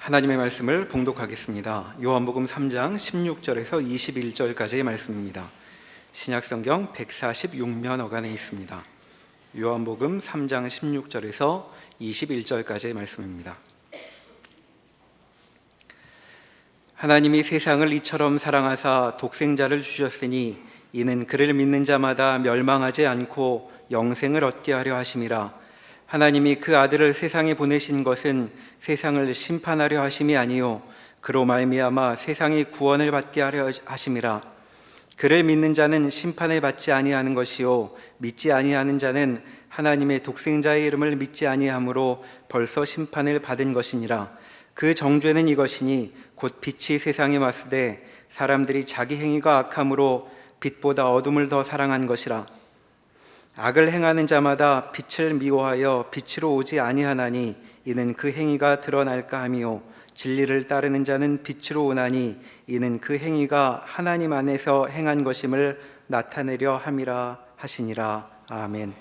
하나님의 말씀을 봉독하겠습니다. 요한복음 3장 16절에서 21절까지의 말씀입니다. 신약성경 146면 어간에 있습니다. 요한복음 3장 16절에서 21절까지의 말씀입니다. 하나님이 세상을 이처럼 사랑하사 독생자를 주셨으니 이는 그를 믿는 자마다 멸망하지 않고 영생을 얻게 하려 하심이라. 하나님이 그 아들을 세상에 보내신 것은 세상을 심판하려 하심이 아니요 그로 말미암아 세상이 구원을 받게 하려 하심이라. 그를 믿는 자는 심판을 받지 아니하는 것이요 믿지 아니하는 자는 하나님의 독생자의 이름을 믿지 아니하므로 벌써 심판을 받은 것이니라. 그 정죄는 이것이니 곧 빛이 세상에 왔으되 사람들이 자기 행위가 악함으로 빛보다 어둠을 더 사랑한 것이라. 악을 행하는 자마다 빛을 미워하여 빛으로 오지 아니하나니 이는 그 행위가 드러날까 함이요 진리를 따르는 자는 빛으로 오나니 이는 그 행위가 하나님 안에서 행한 것임을 나타내려 함이라 하시니라. 아멘.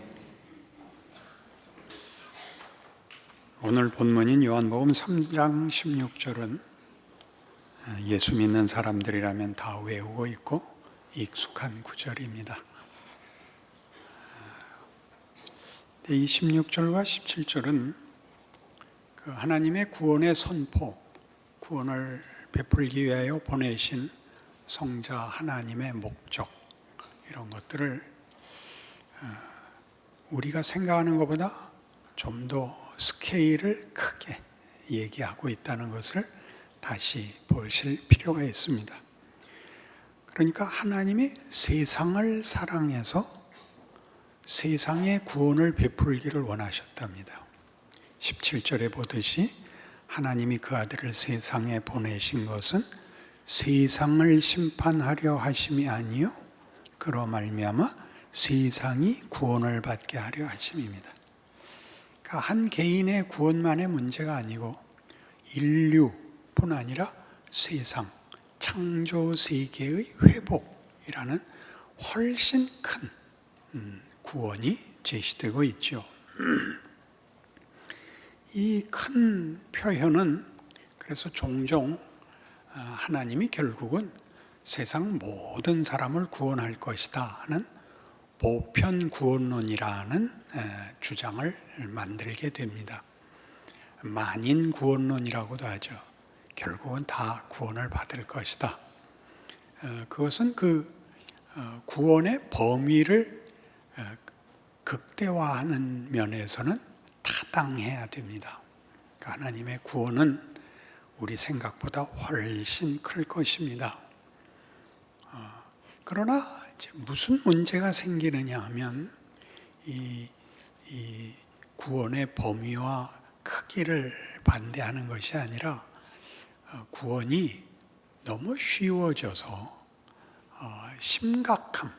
오늘 본문인 요한복음 3장 16절은 예수 믿는 사람들이라면 다 외우고 있고 익숙한 구절입니다. 이 16절과 17절은 그 하나님의 구원의 선포, 구원을 베풀기 위하여 보내신 성자 하나님의 목적, 이런 것들을 우리가 생각하는 것보다 좀 더 스케일을 크게 얘기하고 있다는 것을 다시 보실 필요가 있습니다. 그러니까 하나님이 세상을 사랑해서 세상에 구원을 베풀기를 원하셨답니다. 17절에 보듯이 하나님이 그 아들을 세상에 보내신 것은 세상을 심판하려 하심이 아니요 그로 말미암아 세상이 구원을 받게 하려 하심입니다. 그러니까 한 개인의 구원만의 문제가 아니고 인류뿐 아니라 세상, 창조 세계의 회복이라는 훨씬 큰 구원이 제시되고 있죠. 이 큰 표현은 그래서 종종 하나님이 결국은 세상 모든 사람을 구원할 것이다 하는 보편 구원론이라는 주장을 만들게 됩니다. 만인 구원론이라고도 하죠. 결국은 다 구원을 받을 것이다. 그것은 그 구원의 범위를 극대화하는 면에서는 타당해야 됩니다. 그러니까 하나님의 구원은 우리 생각보다 훨씬 클 것입니다. 그러나 이제 무슨 문제가 생기느냐 하면 이 구원의 범위와 크기를 반대하는 것이 아니라 구원이 너무 쉬워져서 심각함,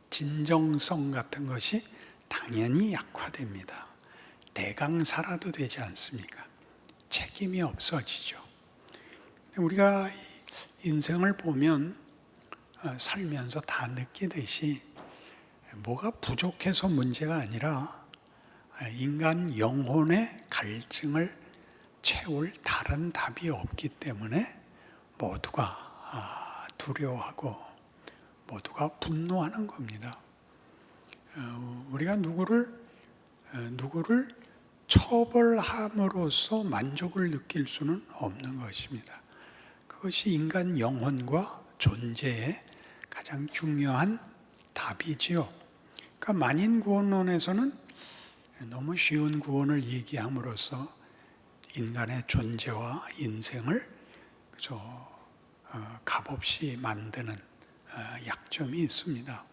진정성 같은 것이 당연히 약화됩니다. 대강사라도 되지 않습니까? 책임이 없어지죠. 우리가 인생을 보면 살면서 다 느끼듯이 뭐가 부족해서 문제가 아니라 인간 영혼의 갈증을 채울 다른 답이 없기 때문에 모두가 두려워하고 모두가 분노하는 겁니다. 우리가 누구를 처벌함으로써 만족을 느낄 수는 없는 것입니다. 그것이 인간 영혼과 존재의 가장 중요한 답이지요. 그러니까 만인 구원론에서는 너무 쉬운 구원을 얘기함으로써 인간의 존재와 인생을 값없이 만드는 약점이 있습니다.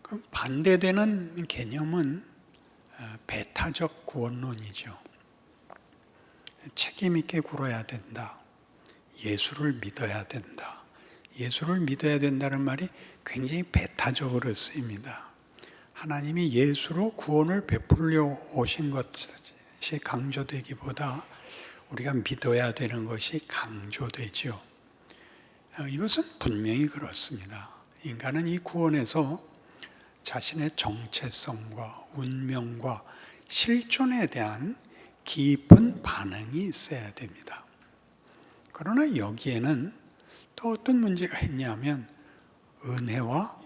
그럼 반대되는 개념은 배타적 구원론이죠. 책임 있게 굴어야 된다. 예수를 믿어야 된다. 예수를 믿어야 된다는 말이 굉장히 배타적으로 쓰입니다. 하나님이 예수로 구원을 베풀려 오신 것이 강조되기보다 우리가 믿어야 되는 것이 강조되죠. 이것은 분명히 그렇습니다. 인간은 이 구원에서 자신의 정체성과 운명과 실존에 대한 깊은 반응이 있어야 됩니다. 그러나 여기에는 또 어떤 문제가 있냐면 은혜와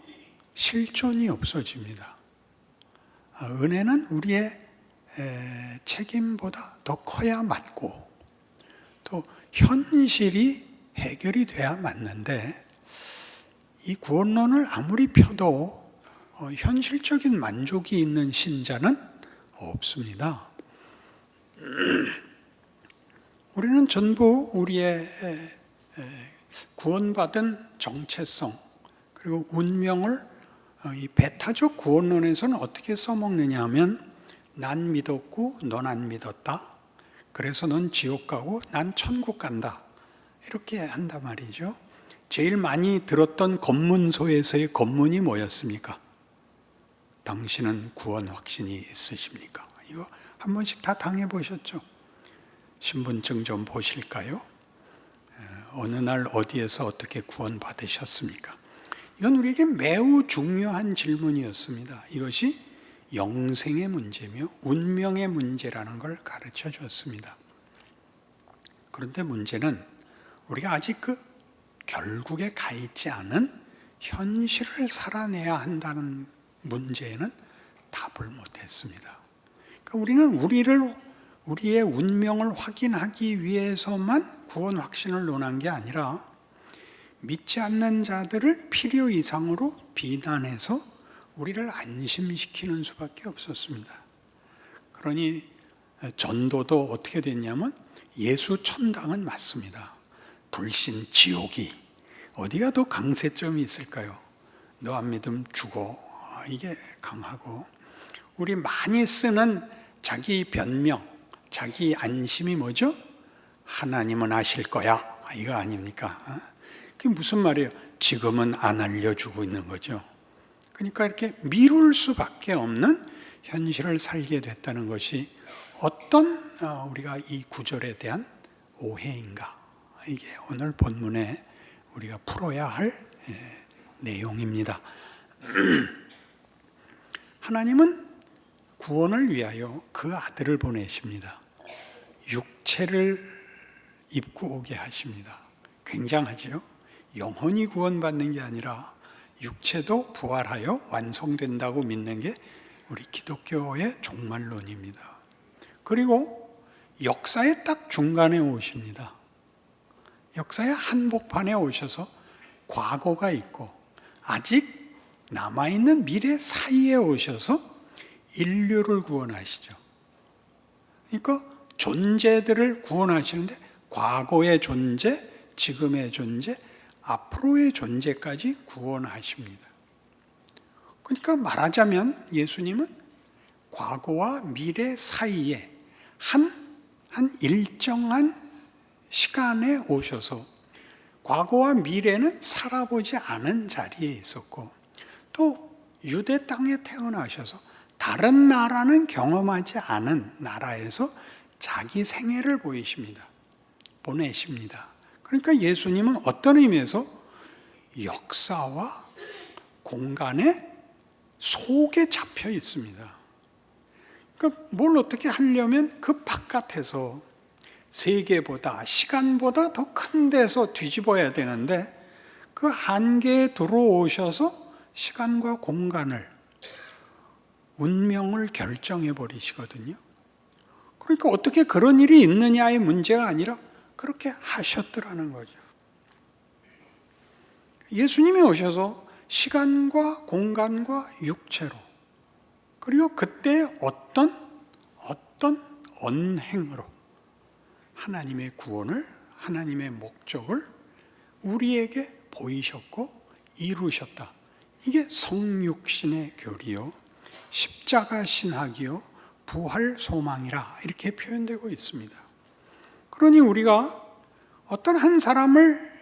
실존이 없어집니다. 은혜는 우리의 책임보다 더 커야 맞고 또 현실이 해결이 돼야 맞는데 이 구원론을 아무리 펴도 현실적인 만족이 있는 신자는 없습니다. 우리는 전부 우리의 구원받은 정체성 그리고 운명을 이 배타적 구원론에서는 어떻게 써먹느냐 하면 난 믿었고 넌 안 믿었다. 그래서 넌 지옥 가고 난 천국 간다. 이렇게 한단 말이죠. 제일 많이 들었던 검문소에서의 검문이 뭐였습니까? 당신은 구원 확신이 있으십니까? 이거 한 번씩 다 당해보셨죠? 신분증 좀 보실까요? 어느 날 어디에서 어떻게 구원 받으셨습니까? 이건 우리에게 매우 중요한 질문이었습니다. 이것이 영생의 문제며 운명의 문제라는 걸 가르쳐 줬습니다. 그런데 문제는 우리가 아직 그 결국에 가 있지 않은 현실을 살아내야 한다는 문제에는 답을 못했습니다. 그러니까 우리는 우리의 운명을 확인하기 위해서만 구원 확신을 논한 게 아니라 믿지 않는 자들을 필요 이상으로 비난해서 우리를 안심시키는 수밖에 없었습니다. 그러니 전도도 어떻게 됐냐면 예수 천당은 맞습니다. 불신 지옥이 어디가 더 강세점이 있을까요? 너 안 믿으면 죽어. 이게 강하고 우리 많이 쓰는 자기 변명, 자기 안심이 뭐죠? 하나님은 아실 거야. 이거 아닙니까? 그게 무슨 말이에요? 지금은 안 알려주고 있는 거죠. 그러니까 이렇게 미룰 수밖에 없는 현실을 살게 됐다는 것이 어떤 우리가 이 구절에 대한 오해인가? 이게 오늘 본문에 우리가 풀어야 할 내용입니다. 하나님은 구원을 위하여 그 아들을 보내십니다. 육체를 입고 오게 하십니다. 굉장하죠? 영혼이 구원받는 게 아니라 육체도 부활하여 완성된다고 믿는 게 우리 기독교의 종말론입니다. 그리고 역사의 딱 중간에 오십니다. 역사의 한복판에 오셔서 과거가 있고 아직 남아있는 미래 사이에 오셔서 인류를 구원하시죠. 그러니까 존재들을 구원하시는데 과거의 존재, 지금의 존재, 앞으로의 존재까지 구원하십니다. 그러니까 말하자면 예수님은 과거와 미래 사이에 한 일정한 시간에 오셔서 과거와 미래는 살아보지 않은 자리에 있었고 또 유대 땅에 태어나셔서 다른 나라는 경험하지 않은 나라에서 자기 생애를 보내십니다. 그러니까 예수님은 어떤 의미에서 역사와 공간의 속에 잡혀 있습니다. 그러니까 뭘 어떻게 하려면 그 바깥에서 세계보다 시간보다 더 큰 데서 뒤집어야 되는데 그 한계에 들어오셔서 시간과 공간을 운명을 결정해 버리시거든요. 그러니까 어떻게 그런 일이 있느냐의 문제가 아니라 그렇게 하셨더라는 거죠. 예수님이 오셔서 시간과 공간과 육체로 그리고 그때 어떤 언행으로 하나님의 구원을 하나님의 목적을 우리에게 보이셨고 이루셨다. 이게 성육신의 교리요 십자가 신학이요 부활 소망이라 이렇게 표현되고 있습니다. 그러니 우리가 어떤 한 사람을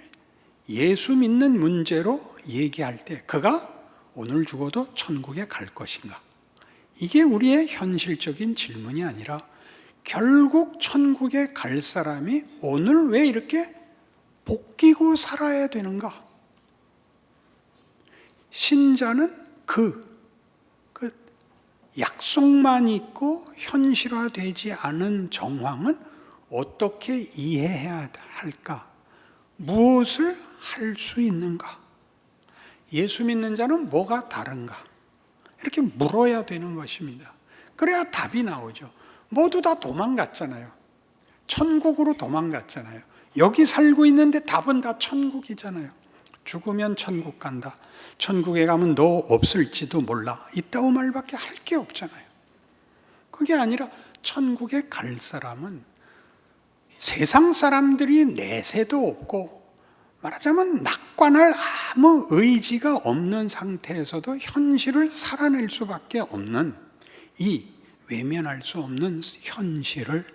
예수 믿는 문제로 얘기할 때 그가 오늘 죽어도 천국에 갈 것인가? 이게 우리의 현실적인 질문이 아니라 결국 천국에 갈 사람이 오늘 왜 이렇게 복기고 살아야 되는가? 신자는 약속만 있고 현실화되지 않은 정황은 어떻게 이해해야 할까? 무엇을 할 수 있는가? 예수 믿는 자는 뭐가 다른가? 이렇게 물어야 되는 것입니다. 그래야 답이 나오죠. 모두 다 도망갔잖아요. 천국으로 도망갔잖아요. 여기 살고 있는데 답은 다 천국이잖아요. 죽으면 천국 간다. 천국에 가면 너 없을지도 몰라. 이따오 말밖에 할 게 없잖아요. 그게 아니라 천국에 갈 사람은 세상 사람들이 내세도 없고 말하자면 낙관할 아무 의지가 없는 상태에서도 현실을 살아낼 수밖에 없는 이 외면할 수 없는 현실을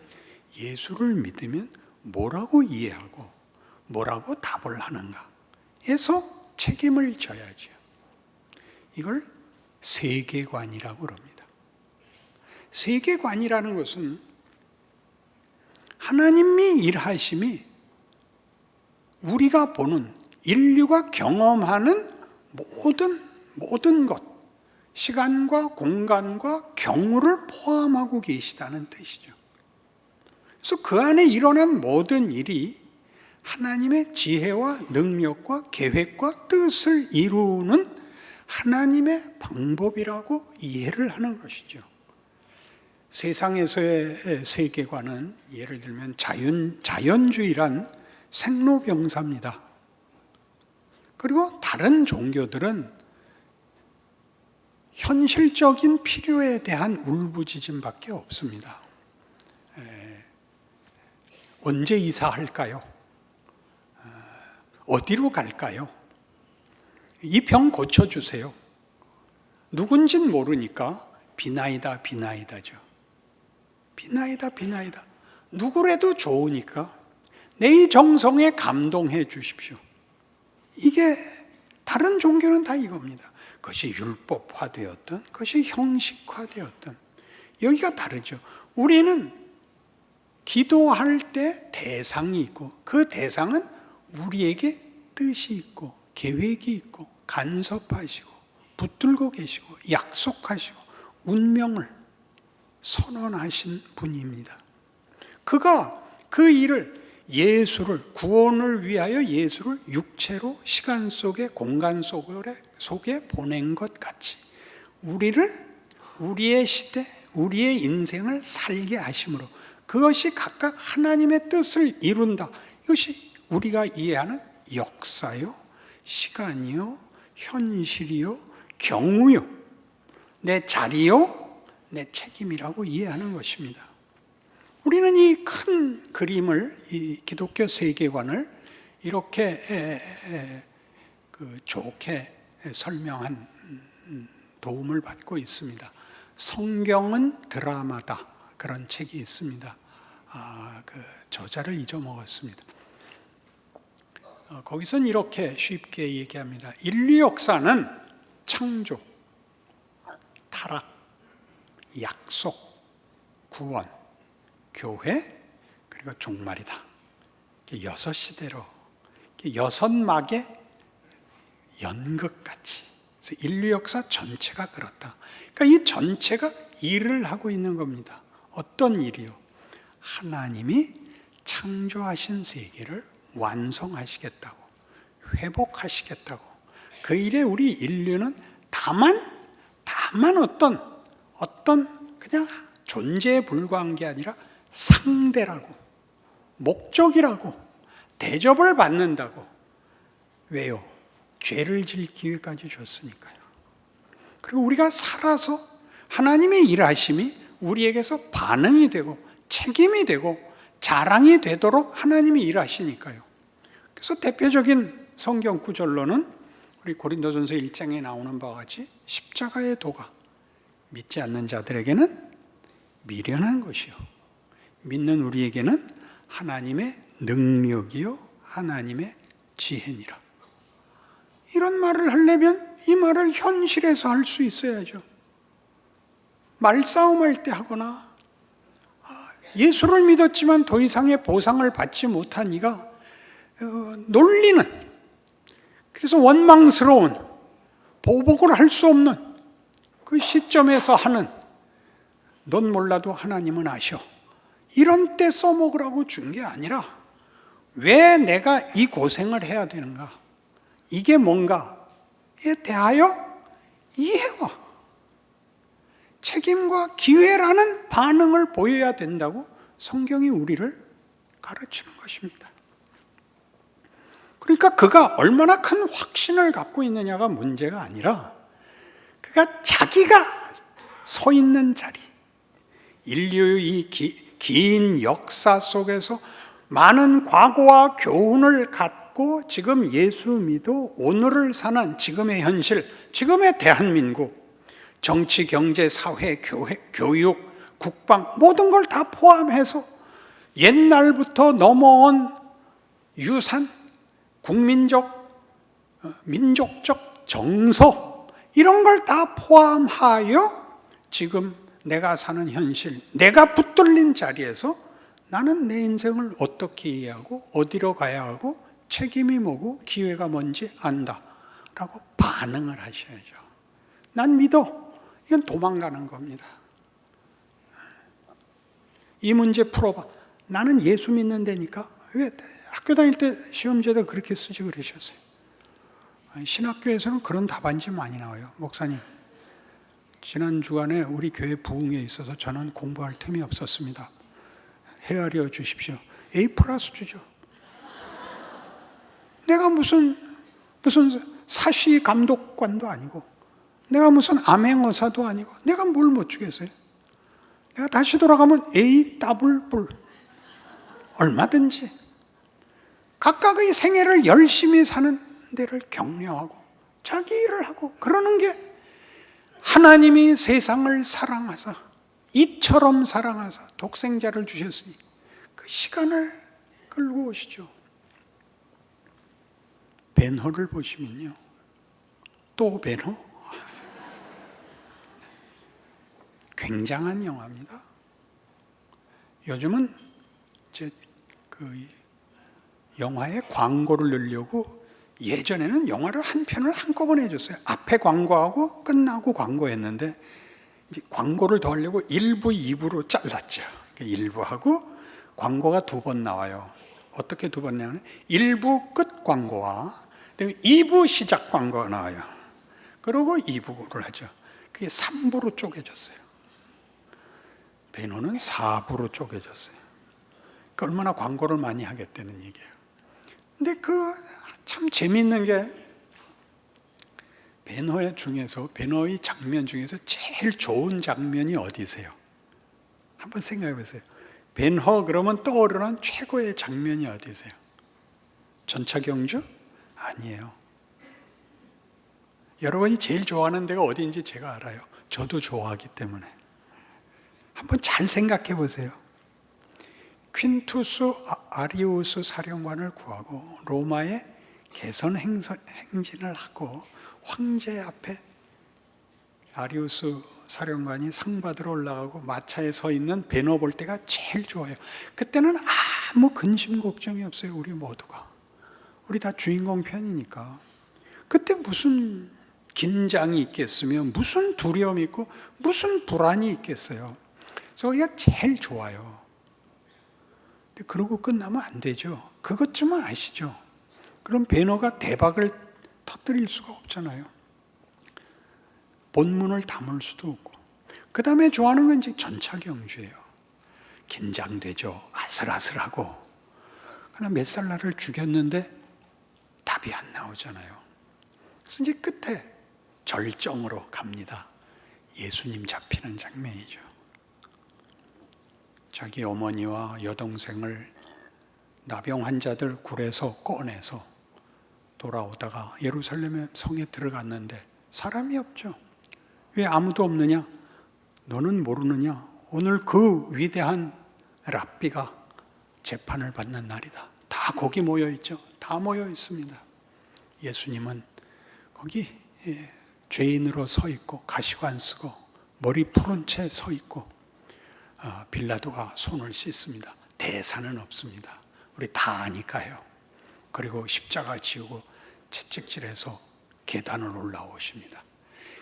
예수를 믿으면 뭐라고 이해하고 뭐라고 답을 하는가 해서 책임을 져야죠. 이걸 세계관이라고 그럽니다. 세계관이라는 것은 하나님이 일하심이 우리가 보는 인류가 경험하는 모든 것, 시간과 공간과 경우를 포함하고 계시다는 뜻이죠. 그래서 그 안에 일어난 모든 일이 하나님의 지혜와 능력과 계획과 뜻을 이루는 하나님의 방법이라고 이해를 하는 것이죠. 세상에서의 세계관은 예를 들면 자연주의란 생로병사입니다. 그리고 다른 종교들은 현실적인 필요에 대한 울부짖음밖에 없습니다. 언제 이사할까요? 어디로 갈까요? 이 병 고쳐주세요. 누군진 모르니까 비나이다죠. 비나이다. 누구라도 좋으니까 내 이 정성에 감동해 주십시오. 이게 다른 종교는 다 이겁니다. 그것이 율법화되었든 그것이 형식화되었든 여기가 다르죠. 우리는 기도할 때 대상이 있고 그 대상은 우리에게 뜻이 있고 계획이 있고 간섭하시고 붙들고 계시고 약속하시고 운명을 선언하신 분입니다. 그가 그 일을 예수를 구원을 위하여 예수를 육체로 시간 속에 공간 속에 보낸 것 같이 우리의 시대, 우리의 인생을 살게 하심으로 그것이 각각 하나님의 뜻을 이룬다. 이것이 우리가 이해하는 역사요, 시간이요, 현실이요, 경우요, 내 자리요, 내 책임이라고 이해하는 것입니다. 우리는 이 큰 그림을, 이 기독교 세계관을 이렇게 좋게 설명한 도움을 받고 있습니다. 성경은 드라마다 그런 책이 있습니다. 그 저자를 잊어먹었습니다. 거기선 이렇게 쉽게 얘기합니다. 인류 역사는 창조, 타락, 약속, 구원, 교회, 그리고 종말이다. 6시대로 6막의 연극같이. 그래서 인류 역사 전체가 그렇다. 그러니까 이 전체가 일을 하고 있는 겁니다. 어떤 일이요? 하나님이 창조하신 세계를 완성하시겠다고, 회복하시겠다고. 그 일에 우리 인류는 다만 어떤 그냥 존재에 불과한 게 아니라 상대라고, 목적이라고, 대접을 받는다고. 왜요? 죄를 질 기회까지 줬으니까요. 그리고 우리가 살아서 하나님의 일하심이 우리에게서 반응이 되고 책임이 되고 자랑이 되도록 하나님이 일하시니까요. 그래서 대표적인 성경 구절로는 우리 고린도전서 1장에 나오는 바와 같이 십자가의 도가 믿지 않는 자들에게는 미련한 것이요, 믿는 우리에게는 하나님의 능력이요 하나님의 지혜니라. 이런 말을 하려면 이 말을 현실에서 할 수 있어야죠. 말싸움할 때 하거나 예수를 믿었지만 더 이상의 보상을 받지 못한 이가 놀리는, 그래서 원망스러운, 보복을 할 수 없는 그 시점에서 하는 넌 몰라도 하나님은 아셔. 이런 때 써먹으라고 준 게 아니라 왜 내가 이 고생을 해야 되는가? 이게 뭔가에 대하여 이해와 책임과 기회라는 반응을 보여야 된다고 성경이 우리를 가르치는 것입니다. 그러니까 그가 얼마나 큰 확신을 갖고 있느냐가 문제가 아니라 그가 자기가 서 있는 자리, 인류의 긴 역사 속에서 많은 과거와 교훈을 갖고 지금 예수 믿어 오늘을 사는 지금의 현실, 지금의 대한민국, 정치, 경제, 사회, 교육, 국방 모든 걸 다 포함해서 옛날부터 넘어온 유산, 국민적, 민족적 정서 이런 걸 다 포함하여 지금 내가 사는 현실, 내가 붙들린 자리에서 나는 내 인생을 어떻게 이해하고 어디로 가야 하고 책임이 뭐고 기회가 뭔지 안다 라고 반응을 하셔야죠. 난 믿어. 이건 도망가는 겁니다. 이 문제 풀어봐. 나는 예수 믿는 데니까. 왜 학교 다닐 때 시험지에다 그렇게 쓰지 그러셨어요? 신학교에서는 그런 답안지 많이 나와요. 목사님, 지난 주간에 우리 교회 부흥에 있어서 저는 공부할 틈이 없었습니다. 헤아려 주십시오. A+ 주죠. 내가 무슨 사시 감독관도 아니고 내가 무슨 암행어사도 아니고 내가 뭘 못 주겠어요? 내가 다시 돌아가면 A++. 얼마든지 각각의 생애를 열심히 사는 데를 격려하고 자기 일을 하고 그러는 게 하나님이 세상을 사랑하사 이처럼 사랑하사 독생자를 주셨으니 그 시간을 끌고 오시죠. 벤허를 보시면요. 또 벤허? 굉장한 영화입니다. 요즘은 영화에 광고를 넣으려고 예전에는 영화를 한 편을 한꺼번에 해줬어요. 앞에 광고하고 끝나고 광고했는데 이제 광고를 더 하려고 1부, 2부로 잘랐죠. 1부하고 광고가 2번 나와요. 어떻게 2번 나오냐면 1부 끝 광고와 2부 시작 광고가 나와요. 그리고 2부를 하죠. 그게 3부로 쪼개졌어요. 베노는 4부로 쪼개졌어요. 그러니까 얼마나 광고를 많이 하겠다는 얘기예요. 근데 참 재미있는 게 베너의 장면 중에서 제일 좋은 장면이 어디세요? 한번 생각해 보세요. 벤허 그러면 떠오르는 최고의 장면이 어디세요? 전차경주? 아니에요. 여러분이 제일 좋아하는 데가 어디인지 제가 알아요. 저도 좋아하기 때문에. 한번 잘 생각해 보세요. 퀸투스 아리우스 사령관을 구하고 로마에 개선 행진을 하고 황제 앞에 아리우스 사령관이 상 받으러 올라가고 마차에 서 있는 베너 볼 때가 제일 좋아요. 그때는 아무 근심 걱정이 없어요. 우리 모두가. 우리 다 주인공 편이니까. 그때 무슨 긴장이 있겠으며 무슨 두려움이 있고 무슨 불안이 있겠어요. 그래서 우리가 제일 좋아요. 근데 그러고 끝나면 안 되죠. 그것쯤은 아시죠? 그럼 베너가 대박을 터뜨릴 수가 없잖아요. 본문을 담을 수도 없고. 그 다음에 좋아하는 건 이제 전차경주예요. 긴장되죠. 아슬아슬하고. 그러나 몇 살 나를 죽였는데 답이 안 나오잖아요. 그래서 이제 끝에 절정으로 갑니다. 예수님 잡히는 장면이죠. 자기 어머니와 여동생을 나병 환자들 굴에서 꺼내서 돌아오다가 예루살렘의 성에 들어갔는데 사람이 없죠. 왜 아무도 없느냐? 너는 모르느냐? 오늘 그 위대한 랍비가 재판을 받는 날이다. 다 거기 모여 있죠. 다 모여 있습니다. 예수님은 거기 죄인으로 서 있고 가시관 쓰고 머리 푸른 채 서 있고 빌라도가 손을 씻습니다. 대사는 없습니다. 우리 다 아니까요. 그리고 십자가 지우고 채찍질해서 계단을 올라오십니다.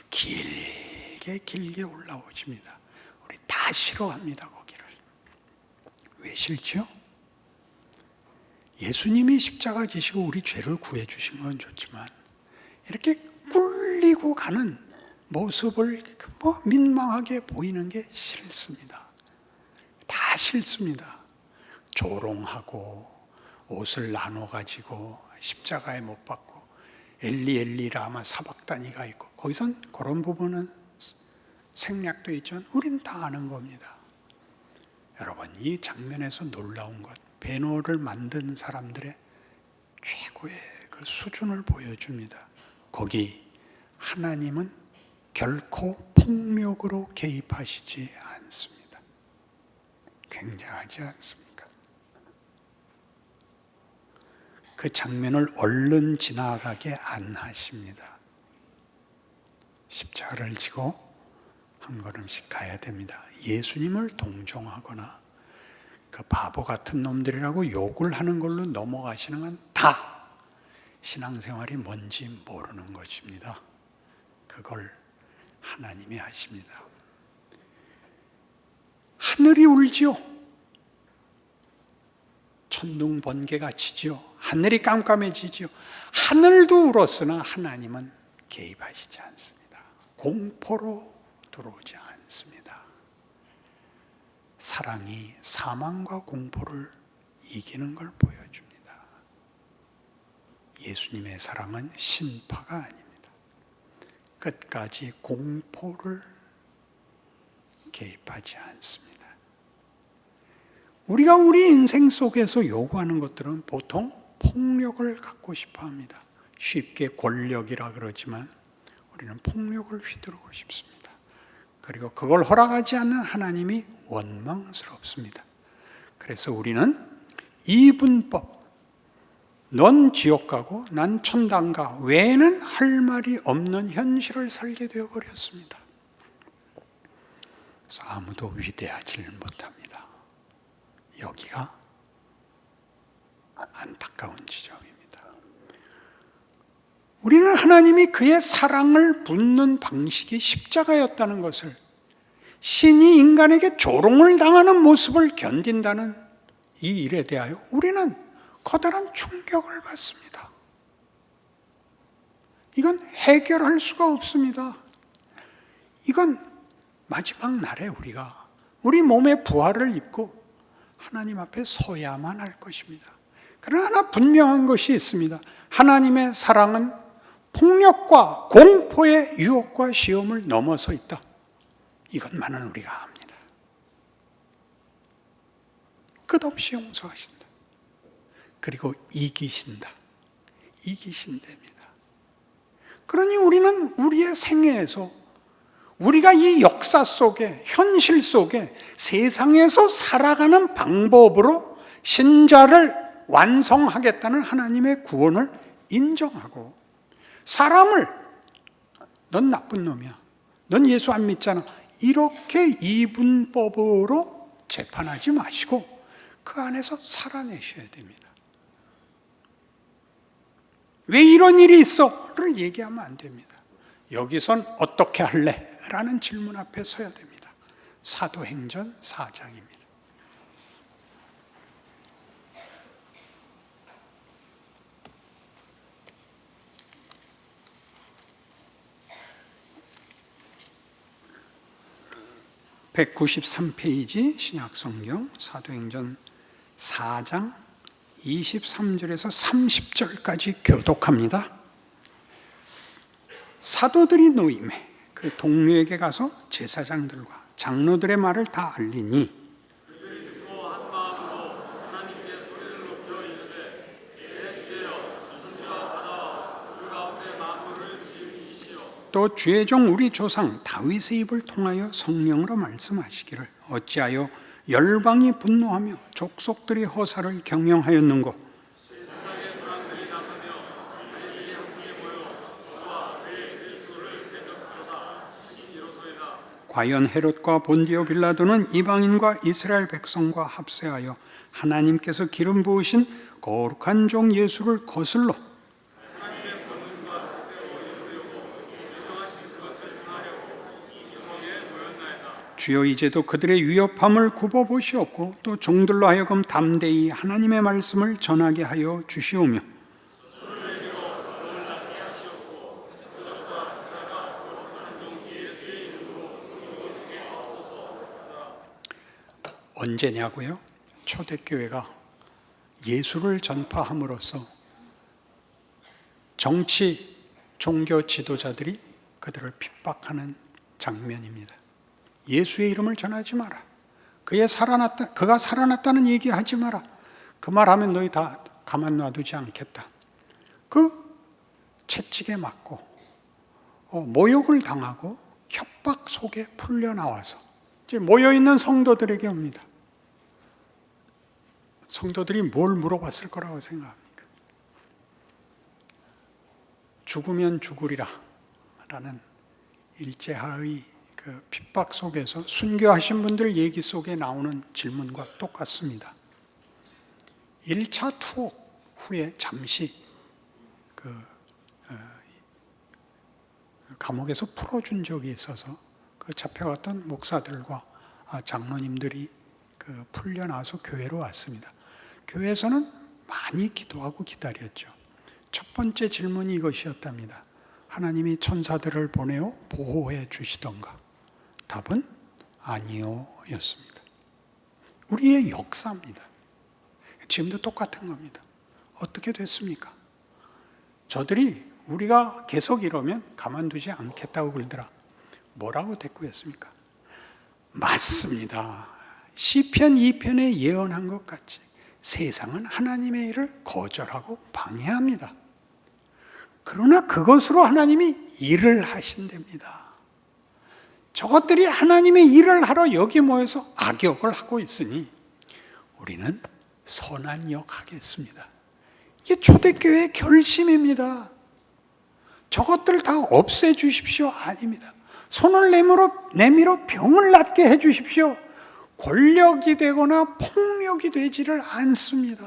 길게 올라오십니다. 우리 다 싫어합니다, 거기를. 왜 싫죠? 예수님이 십자가 지시고 우리 죄를 구해 주신 건 좋지만 이렇게 꿀리고 가는 모습을 민망하게 보이는 게 싫습니다. 다 싫습니다. 조롱하고 옷을 나눠 가지고 십자가에 못 박고 엘리 엘리 라마 사박다니가 있고 거기선 그런 부분은 생략되어 있지만 우린 다 아는 겁니다. 여러분, 이 장면에서 놀라운 것, 베노를 만든 사람들의 최고의 그 수준을 보여줍니다. 거기 하나님은 결코 폭력으로 개입하시지 않습니다. 굉장하지 않습니까? 그 장면을 얼른 지나가게 안 하십니다. 십자가를 지고 한 걸음씩 가야 됩니다. 예수님을 동정하거나 그 바보 같은 놈들이라고 욕을 하는 걸로 넘어가시는 건 다 신앙생활이 뭔지 모르는 것입니다. 그걸 하나님이 하십니다. 하늘이 울지요. 천둥 번개가 치지요. 하늘이 깜깜해지지요. 하늘도 울었으나 하나님은 개입하시지 않습니다. 공포로 들어오지 않습니다. 사랑이 사망과 공포를 이기는 걸 보여줍니다. 예수님의 사랑은 신파가 아닙니다. 끝까지 공포를 개입하지 않습니다. 우리가 우리 인생 속에서 요구하는 것들은 보통 폭력을 갖고 싶어 합니다. 쉽게 권력이라 그러지만 우리는 폭력을 휘두르고 싶습니다. 그리고 그걸 허락하지 않는 하나님이 원망스럽습니다. 그래서 우리는 이분법, 넌 지옥 가고 난 천당 가 외에는 할 말이 없는 현실을 살게 되어버렸습니다. 그래서 아무도 위대하지를 못합니다. 여기가 안타까운 지점입니다. 우리는 하나님이 그의 사랑을 붓는 방식이 십자가였다는 것을, 신이 인간에게 조롱을 당하는 모습을 견딘다는 이 일에 대하여 우리는 커다란 충격을 받습니다. 이건 해결할 수가 없습니다. 이건 마지막 날에 우리가 우리 몸의 부활을 입고 하나님 앞에 서야만 할 것입니다. 그러나 하나 분명한 것이 있습니다. 하나님의 사랑은 폭력과 공포의 유혹과 시험을 넘어서 있다. 이것만은 우리가 압니다. 끝없이 용서하신다. 그리고 이기신다. 이기신답니다. 그러니 우리는 우리의 생애에서 우리가 이 역사 속에, 현실 속에 세상에서 살아가는 방법으로 신자를 완성하겠다는 하나님의 구원을 인정하고, 사람을 넌 나쁜 놈이야, 넌 예수 안 믿잖아, 이렇게 이분법으로 재판하지 마시고 그 안에서 살아내셔야 됩니다. 왜 이런 일이 있어? 를 얘기하면 안 됩니다. 여기선 어떻게 할래? 라는 질문 앞에 서야 됩니다. 사도행전 4장입니다. (193페이지) 신약성경 사도행전 4장 23절에서 30절까지 교독합니다. 사도들이 노임에 그 동료에게 가서 제사장들과 장로들의 말을 다 알리니, 또 주의 종 우리 조상 다윗의 입을 통하여 성령으로 말씀하시기를 어찌하여 열방이 분노하며 족속들이 허사를 경영하였는고, 과연 헤롯과 본디오 빌라도는 이방인과 이스라엘 백성과 합세하여 하나님께서 기름 부으신 거룩한 종 예수를 거슬러 주여 이제도 그들의 위협함을 굽어보시옵고 또 종들로 하여금 담대히 하나님의 말씀을 전하게 하여 주시오며 언제냐고요? 초대교회가 예수를 전파함으로써 정치, 종교 지도자들이 그들을 핍박하는 장면입니다. 예수의 이름을 전하지 마라. 그가 살아났다는 얘기하지 마라. 그 말하면 너희 다 가만 놔두지 않겠다. 그 채찍에 맞고 모욕을 당하고 협박 속에 풀려나와서 이제 모여있는 성도들에게 옵니다. 성도들이 뭘 물어봤을 거라고 생각합니까? 죽으면 죽으리라 라는 일제하의 그 핍박 속에서 순교하신 분들 얘기 속에 나오는 질문과 똑같습니다. 1차 투옥 후에 잠시 감옥에서 풀어준 적이 있어서 그 잡혀갔던 목사들과 장로님들이 풀려나와서 교회로 왔습니다. 교회에서는 많이 기도하고 기다렸죠. 첫 번째 질문이 이것이었답니다. 하나님이 천사들을 보내어 보호해 주시던가? 답은 아니요 였습니다. 우리의 역사입니다. 지금도 똑같은 겁니다. 어떻게 됐습니까? 저들이 우리가 계속 이러면 가만두지 않겠다고 그러더라. 뭐라고 대꾸했습니까? 맞습니다. 시편 2편에 예언한 것 같이 세상은 하나님의 일을 거절하고 방해합니다. 그러나 그것으로 하나님이 일을 하신답니다. 저것들이 하나님의 일을 하러 여기 모여서 악역을 하고 있으니 우리는 선한 역 하겠습니다. 이게 초대교회의 결심입니다. 저것들 다 없애주십시오. 아닙니다. 손을 내밀어 병을 낫게 해주십시오. 권력이 되거나 폭력이 되지를 않습니다.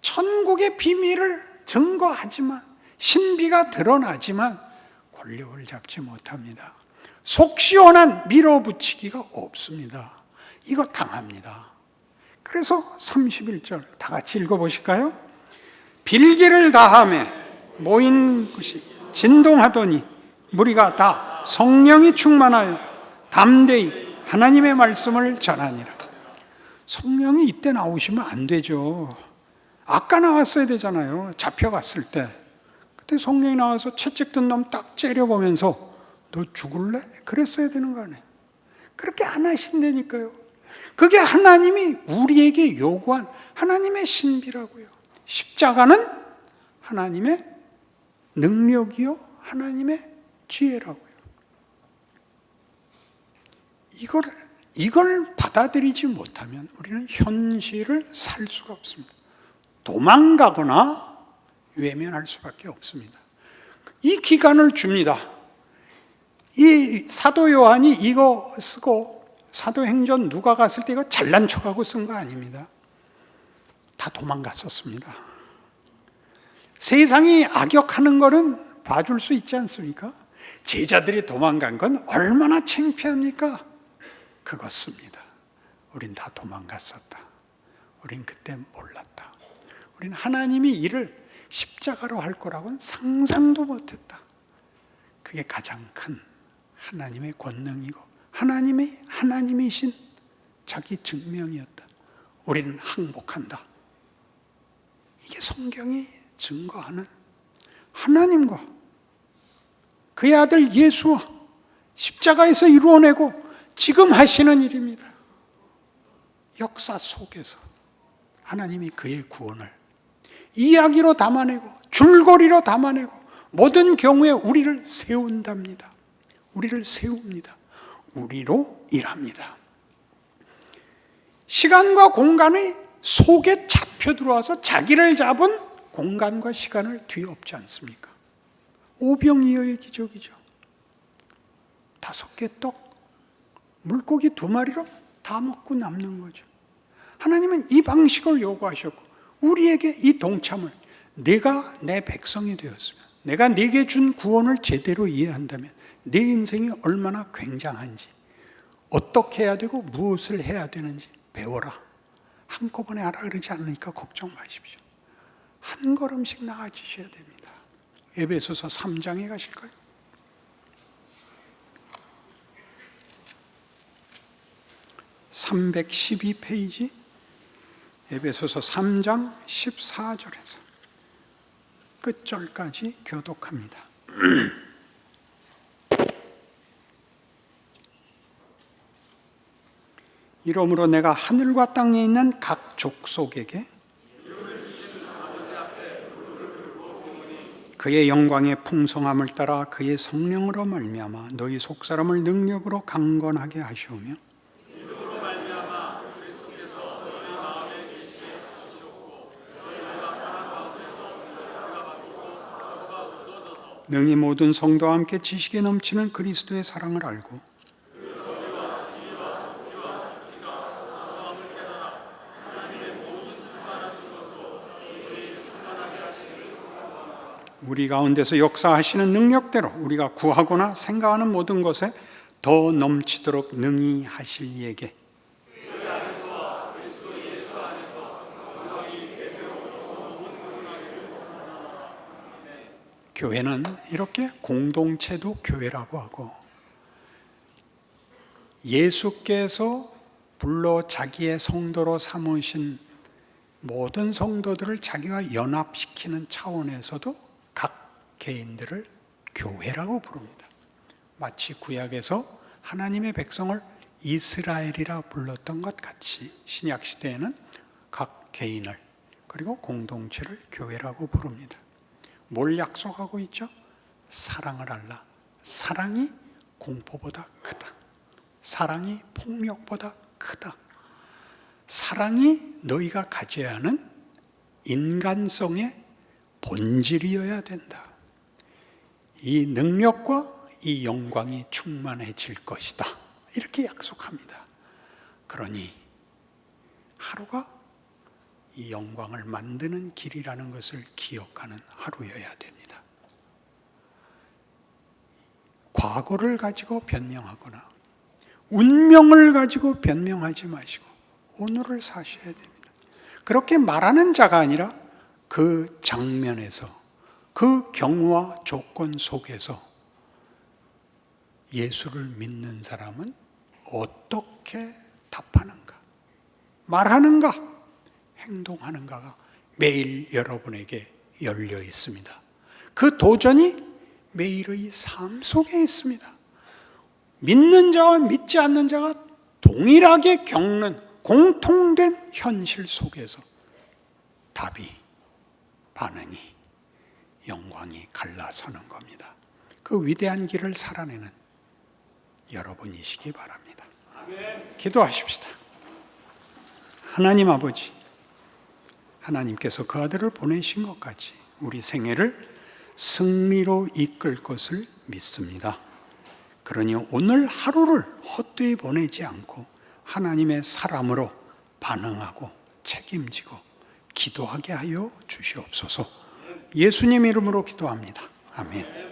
천국의 비밀을 증거하지만 신비가 드러나지만 권력을 잡지 못합니다. 속 시원한 밀어붙이기가 없습니다. 이거 당합니다. 그래서 31절 다 같이 읽어보실까요? 빌기를 다하며 모인 곳이 진동하더니 무리가 다 성령이 충만하여 담대히 하나님의 말씀을 전하니라. 성령이 이때 나오시면 안 되죠. 아까 나왔어야 되잖아요. 잡혀갔을 때. 그때 성령이 나와서 채찍 든 놈 딱 째려보면서 너 죽을래? 그랬어야 되는 거 아니에요. 그렇게 안 하신다니까요. 그게 하나님이 우리에게 요구한 하나님의 신비라고요. 십자가는 하나님의 능력이요 하나님의 지혜라고요. 이걸 받아들이지 못하면 우리는 현실을 살 수가 없습니다. 도망가거나 외면할 수밖에 없습니다. 이 기간을 줍니다. 이 사도 요한이 이거 쓰고 사도행전 누가 갔을 때 이거 잘난 척하고 쓴 거 아닙니다. 다 도망갔었습니다. 세상이 악역하는 거는 봐줄 수 있지 않습니까? 제자들이 도망간 건 얼마나 창피합니까? 그것입니다. 우린 다 도망갔었다. 우린 그때 몰랐다. 우린 하나님이 이를 십자가로 할 거라고는 상상도 못했다. 그게 가장 큰 하나님의 권능이고 하나님이신 자기 증명이었다. 우리는 항복한다. 이게 성경이 증거하는 하나님과 그의 아들 예수와 십자가에서 이루어내고 지금 하시는 일입니다. 역사 속에서 하나님이 그의 구원을 이야기로 담아내고 줄거리로 담아내고 모든 경우에 우리를 세운답니다. 우리를 세웁니다. 우리로 일합니다. 시간과 공간의 속에 잡혀 들어와서 자기를 잡은 공간과 시간을 뒤엎지 않습니까? 오병이어의 기적이죠. 5개 떡, 물고기 2마리로 다 먹고 남는 거죠. 하나님은 이 방식을 요구하셨고 우리에게 이 동참을 내가 내 백성이 되었으면 내가 내게 준 구원을 제대로 이해한다면 내 인생이 얼마나 굉장한지 어떻게 해야 되고 무엇을 해야 되는지 배워라. 한꺼번에 하라 그러지 않으니까 걱정 마십시오. 한 걸음씩 나아지셔야 됩니다. 에베소서 3장에 가실까요? (312페이지) 에베소서 3장 14절에서 끝절까지 교독합니다. 이러므로 내가 하늘과 땅에 있는 각 족속에게 그의 영광의 풍성함을 따라 그의 성령으로 말미암아 너희 속사람을 능력으로 강건하게 하시오며 능히 모든 성도와 함께 지식에 넘치는 그리스도의 사랑을 알고 우리 가운데서 역사하시는 능력대로 우리가 구하거나 생각하는 모든 것에 더 넘치도록 능히 하실 이에게 교회는 이렇게 공동체도 교회라고 하고 예수께서 불러 자기의 성도로 삼으신 모든 성도들을 자기와 연합시키는 차원에서도 각 개인들을 교회라고 부릅니다. 마치 구약에서 하나님의 백성을 이스라엘이라 불렀던 것 같이 신약 시대에는 각 개인을 그리고 공동체를 교회라고 부릅니다. 뭘 약속하고 있죠? 사랑을 알라. 사랑이 공포보다 크다. 사랑이 폭력보다 크다. 사랑이 너희가 가져야 하는 인간성의 본질이어야 된다. 이 능력과 이 영광이 충만해질 것이다. 이렇게 약속합니다. 그러니 하루가 이 영광을 만드는 길이라는 것을 기억하는 하루여야 됩니다. 과거를 가지고 변명하거나 운명을 가지고 변명하지 마시고 오늘을 사셔야 됩니다. 그렇게 말하는 자가 아니라 그 장면에서 그 경우와 조건 속에서 예수를 믿는 사람은 어떻게 답하는가, 말하는가, 행동하는가가 매일 여러분에게 열려 있습니다. 그 도전이 매일의 삶 속에 있습니다. 믿는 자와 믿지 않는 자가 동일하게 겪는 공통된 현실 속에서 답이, 반응이, 영광이 갈라서는 겁니다. 그 위대한 길을 살아내는 여러분이시기 바랍니다. 기도하십시다. 하나님 아버지, 하나님께서 그 아들을 보내신 것 같이 우리 생애를 승리로 이끌 것을 믿습니다. 그러니 오늘 하루를 헛되이 보내지 않고 하나님의 사람으로 반응하고 책임지고 기도하게 하여 주시옵소서. 예수님 이름으로 기도합니다. 아멘.